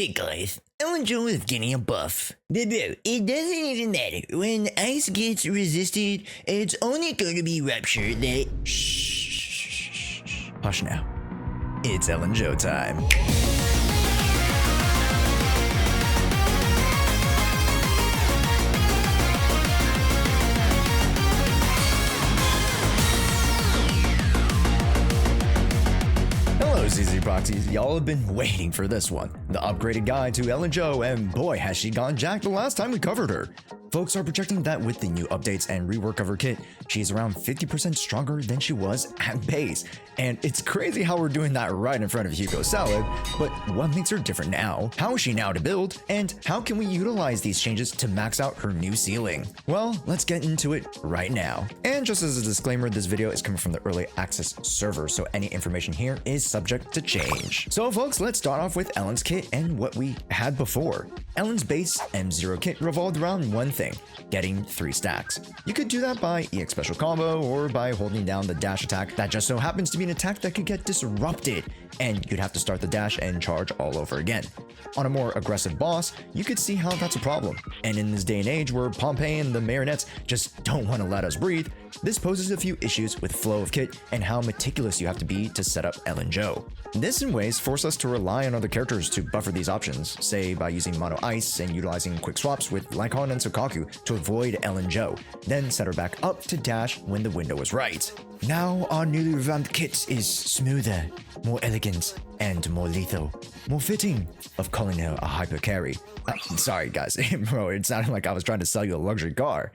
Hey guys, Ellen Joe is getting a buff. But bro, it doesn't even matter. When ice gets resisted, it's only gonna be ruptured that... Shh. Hush now. It's Ellen Joe time. Hello ZZ Proxies, y'all have been waiting for this one. The upgraded guide to Ellen Joe, and boy has she gone jacked the last time we covered her. Folks are projecting that with the new updates and rework of her kit, she's around 50% stronger than she was at base. And it's crazy how we're doing that right in front of Hugo Salad, but what makes her different now? How is she now to build? And how can we utilize these changes to max out her new ceiling? Well, let's get into it right now. And just as a disclaimer, this video is coming from the early access server, so any information here is subject to change. So folks, let's start off with Ellen's kit and what we had before. Ellen's base M0 kit revolved around one thing, getting 3 stacks. You could do that by EX special combo or by holding down the dash attack that just so happens to be an attack that could get disrupted, and you'd have to start the dash and charge all over again. On a more aggressive boss, you could see how that's a problem. And in this day and age where Pompeii and the marionettes just don't want to let us breathe, this poses a few issues with flow of kit and how meticulous you have to be to set up Ellen Joe. This in ways force us to rely on other characters to buffer these options, say by using mono ice and utilizing quick swaps with Lycon and Sokaku to avoid Ellen Joe, then set her back up to dash when the window was right. Now our newly revamped kit is smoother, more elegant, and more lethal, more fitting of calling her a hyper carry. Sorry guys, bro, it sounded like I was trying to sell you a luxury car.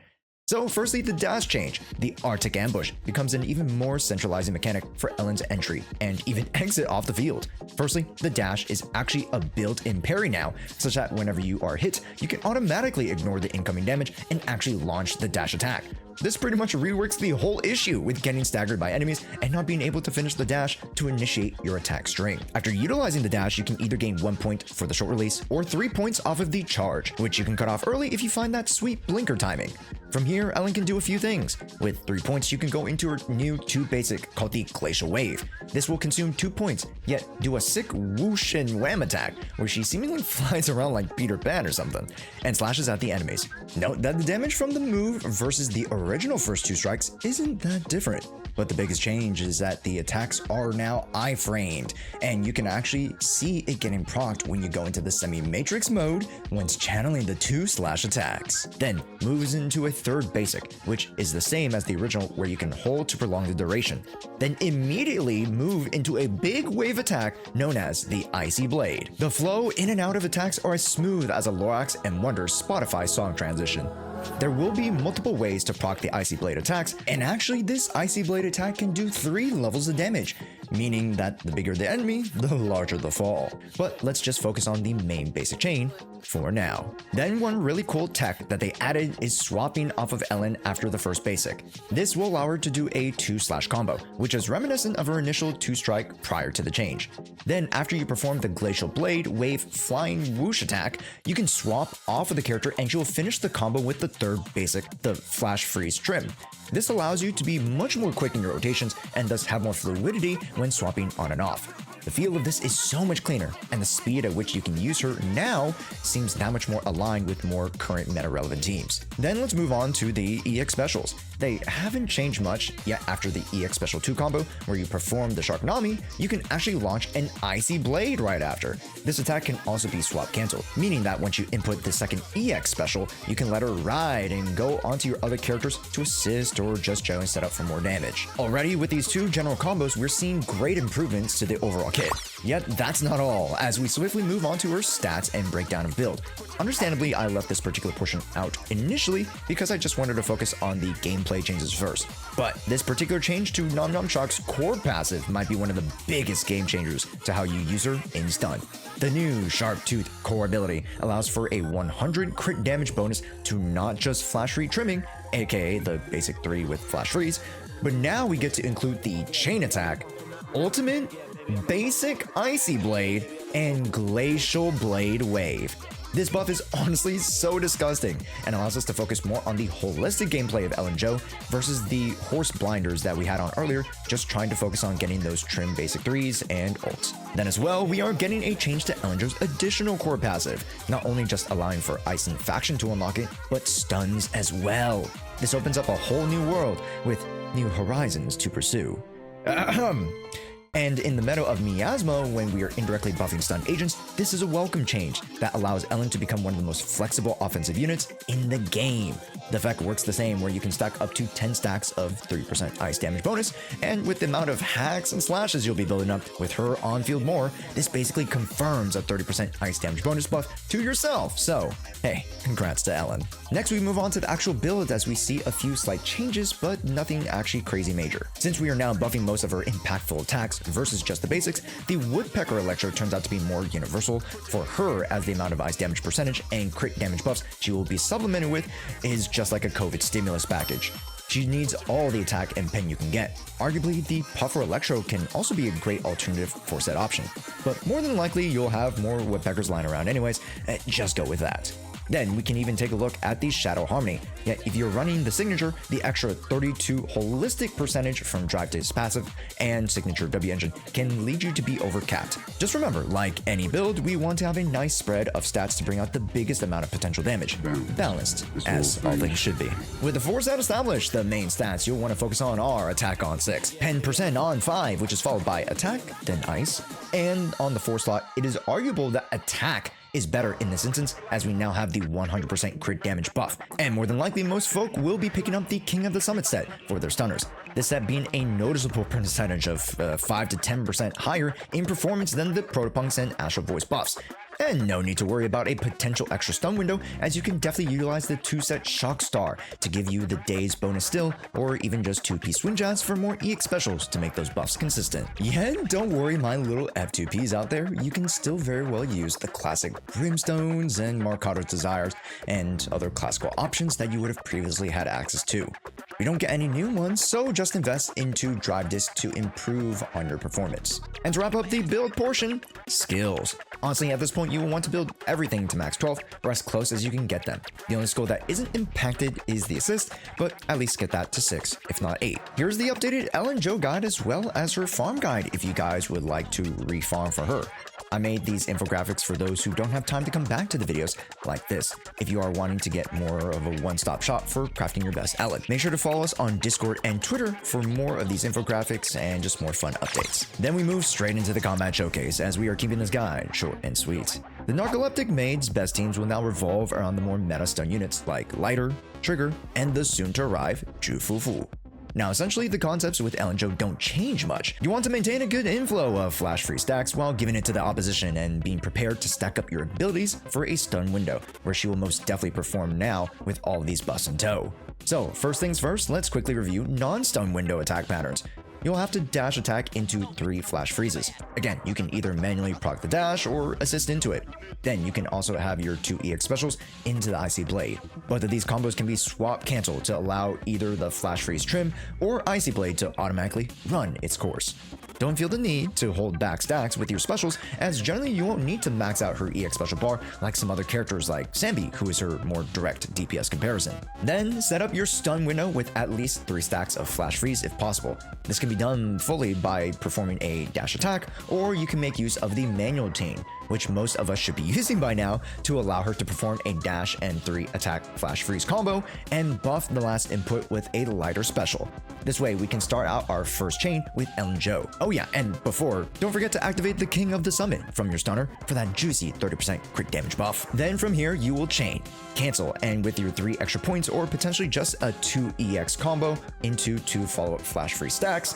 So firstly, the dash change. The Arctic Ambush becomes an even more centralizing mechanic for Ellen's entry and even exit off the field. Firstly, the dash is actually a built-in parry now, such that whenever you are hit, you can automatically ignore the incoming damage and actually launch the dash attack. This pretty much reworks the whole issue with getting staggered by enemies and not being able to finish the dash to initiate your attack string. After utilizing the dash, you can either gain 1 point for the short release or 3 points off of the charge, which you can cut off early if you find that sweet blinker timing. From here, Ellen can do a few things. With 3 points, you can go into her new 2 basic called the Glacial Wave. This will consume 2 points, yet do a sick whoosh and wham attack, where she seemingly flies around like Peter Pan or something, and slashes at the enemies. Note that the damage from the move versus the original first 2 strikes isn't that different. But the biggest change is that the attacks are now iframed, and you can actually see it getting procced when you go into the semi-matrix mode once channeling the 2 slash attacks. Then moves into a 3rd basic, which is the same as the original where you can hold to prolong the duration. Then immediately move into a big wave attack known as the Icy Blade. The flow in and out of attacks are as smooth as a Lorax and Wonder's Spotify song transition. There will be multiple ways to proc the Icy Blade attacks, and actually this Icy Blade attack can do 3 levels of damage, meaning that the bigger the enemy, the larger the fall. But let's just focus on the main basic chain for now. Then one really cool tech that they added is swapping off of Ellen after the first basic. This will allow her to do a 2 slash combo, which is reminiscent of her initial 2 strike prior to the change. Then after you perform the Glacial Blade Wave Flying Whoosh attack, you can swap off of the character and she will finish the combo with the 3rd basic, the Flash Freeze Trim. This allows you to be much more quick in your rotations and thus have more fluidity when swapping on and off. The feel of this is so much cleaner, and the speed at which you can use her now seems that much more aligned with more current meta-relevant teams. Then let's move on to the EX specials. They haven't changed much, yet after the EX Special 2 combo, where you perform the Shark Nami, you can actually launch an Icy Blade right after. This attack can also be swap canceled, meaning that once you input the second EX Special, you can let her ride and go onto your other characters to assist or just generally set up for more damage. Already with these 2 general combos, we're seeing great improvements to the overall kit. Yet that's not all, as we swiftly move on to her stats and breakdown of build. Understandably, I left this particular portion out initially because I just wanted to focus on the gameplay changes first. But this particular change to Nom Nom Shock's core passive might be one of the biggest game changers to how you use her in stun. The new Sharp Tooth core ability allows for a 100 crit damage bonus to not just Flash Free Trimming, aka the basic 3 with Flash Freeze, but now we get to include the Chain Attack, Ultimate, Basic Icy Blade, and Glacial Blade Wave. This buff is honestly so disgusting and allows us to focus more on the holistic gameplay of Ellen versus the horse blinders that we had on earlier, just trying to focus on getting those trim basic 3s and ults. Then as well, we are getting a change to Ellen's additional core passive, not only just allowing for Ice and Faction to unlock it, but stuns as well. This opens up a whole new world with new horizons to pursue. And in the meta of Miasma, when we are indirectly buffing stun agents, this is a welcome change that allows Ellen to become one of the most flexible offensive units in the game. The effect works the same, where you can stack up to 10 stacks of 3% ice damage bonus, and with the amount of hacks and slashes you'll be building up with her on-field more, this basically confirms a 30% ice damage bonus buff to yourself. So, hey, congrats to Ellen. Next, we move on to the actual build as we see a few slight changes, but nothing actually crazy major. Since we are now buffing most of her impactful attacks versus just the basics, the Woodpecker Electro turns out to be more universal for her, as the amount of ice damage percentage and crit damage buffs she will be supplemented with is just like a COVID stimulus package. She needs all the attack and pen you can get. Arguably, the Puffer Electro can also be a great alternative for said option, but more than likely you'll have more Woodpeckers lying around anyways, just go with that. Then we can even take a look at the Shadow Harmony. Yet if you're running the signature, the extra 32 holistic percentage from Drive to his passive and signature W engine can lead you to be overcapped. Just remember, like any build, we want to have a nice spread of stats to bring out the biggest amount of potential damage. Balanced, as all things should be. With the 4 stat established, the main stats you'll want to focus on are attack on 6, 10% on 5, which is followed by attack, then ice, and on the 4 slot, it is arguable that attack is better in this instance, as we now have the 100% crit damage buff, and more than likely most folk will be picking up the King of the Summit set for their stunners, this set being a noticeable percentage of 5 to 10% higher in performance than the Protopunks and Astral Voice buffs. And no need to worry about a potential extra stun window, as you can definitely utilize the 2-set Shock Star to give you the day's bonus still, or even just 2-piece Swing Jazz for more EX specials to make those buffs consistent. Yeah, don't worry my little F2Ps out there, you can still very well use the classic Brimstones and Marcado's Desires and other classical options that you would have previously had access to. We don't get any new ones, so just invest into Drive Disc to improve on your performance. And to wrap up the build portion, skills. Honestly, at this point, you will want to build everything to max 12 or as close as you can get them. The only skill that isn't impacted is the assist, but at least get that to 6, if not 8. Here's the updated Ellen guide as well as her farm guide if you guys would like to re-farm for her. I made these infographics for those who don't have time to come back to the videos like this, if you are wanting to get more of a one-stop shop for crafting your best Ellen. Make sure to follow us on Discord and Twitter for more of these infographics and just more fun updates. Then we move straight into the combat showcase, as we are keeping this guide short and sweet. The Narcoleptic Maid's best teams will now revolve around the more meta stun units like Lighter, Trigger, and the soon-to-arrive Jufufu. Now, essentially, the concepts with Ellen don't change much. You want to maintain a good inflow of flash-free stacks while giving it to the opposition and being prepared to stack up your abilities for a stun window, where she will most definitely perform now with all of these buffs in tow. So, first things first, let's quickly review non-stun window attack patterns. You'll have to dash attack into 3 flash freezes. Again, you can either manually proc the dash or assist into it. Then you can also have your 2 EX specials into the Icy Blade. Both of these combos can be swap canceled to allow either the flash freeze trim or Icy Blade to automatically run its course. Don't feel the need to hold back stacks with your specials, as generally you won't need to max out her EX special bar like some other characters like Sambi, who is her more direct DPS comparison. Then set up your stun window with at least 3 stacks of flash freeze if possible. This can be done fully by performing a dash attack, or you can make use of the manual chain, which most of us should be using by now, to allow her to perform a dash and 3 attack flash freeze combo and buff the last input with a lighter special. This way we can start out our first chain with Ellen. Oh yeah, and before, don't forget to activate the King of the Summit from your stunner for that juicy 30% crit damage buff. Then from here you will chain, cancel, and with your 3 extra points or potentially just a 2 EX combo into 2 follow-up flash free stacks,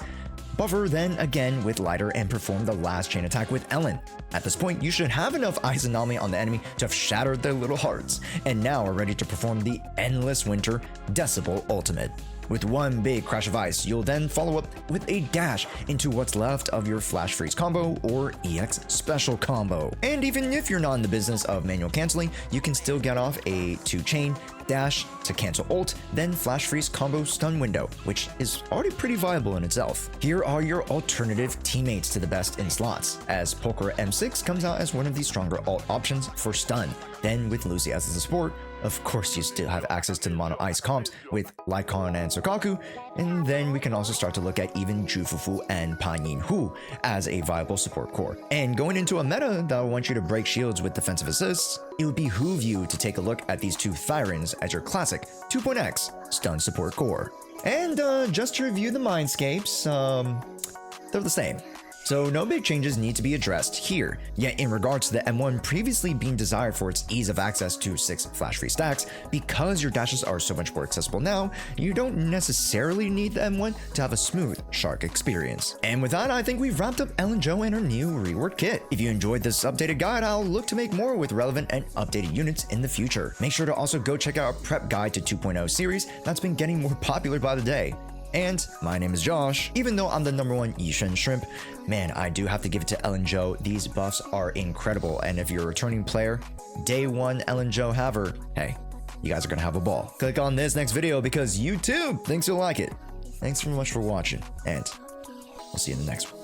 buffer then again with Lighter and perform the last chain attack with Ellen. At this point, you should have enough Ice Anomaly on the enemy to have shattered their little hearts, and now are ready to perform the Endless Winter Decibel Ultimate. With one big crash of ice, you'll then follow up with a dash into what's left of your Flash Freeze combo or EX Special combo. And even if you're not in the business of manual canceling, you can still get off a 2-chain dash to cancel ult, then Flash Freeze combo stun window, which is already pretty viable in itself. Here are your alternative teammates to the best in slots, as Poker M6 comes out as one of the stronger ult options for stun. Then with Lucy as a support, of course you still have access to mono ice comps with Lycon and Sokaku, and then we can also start to look at even Jufufu and Panyin Hu as a viable support core. And going into a meta that will want you to break shields with defensive assists, it would behoove you to take a look at these two Thyrans as your classic 2.x stun support core. And just to review the mindscapes, they're the same. So no big changes need to be addressed here. Yet in regards to the M1 previously being desired for its ease of access to 6 Flash Freeze stacks, because your dashes are so much more accessible now, you don't necessarily need the M1 to have a smooth Shark experience. And with that, I think we've wrapped up Ellen Jo and her new rework kit. If you enjoyed this updated guide, I'll look to make more with relevant and updated units in the future. Make sure to also go check out our Prep Guide to 2.0 series that's been getting more popular by the day. And my name is Josh. Even though I'm the #1 Yishen shrimp, man, I do have to give it to Ellen Jo. These buffs are incredible, and if you're a returning player, day 1 Ellen Jo haver, hey, you guys are gonna have a ball. Click on this next video because YouTube thinks you'll like it. Thanks so much for watching, and we'll see you in the next one.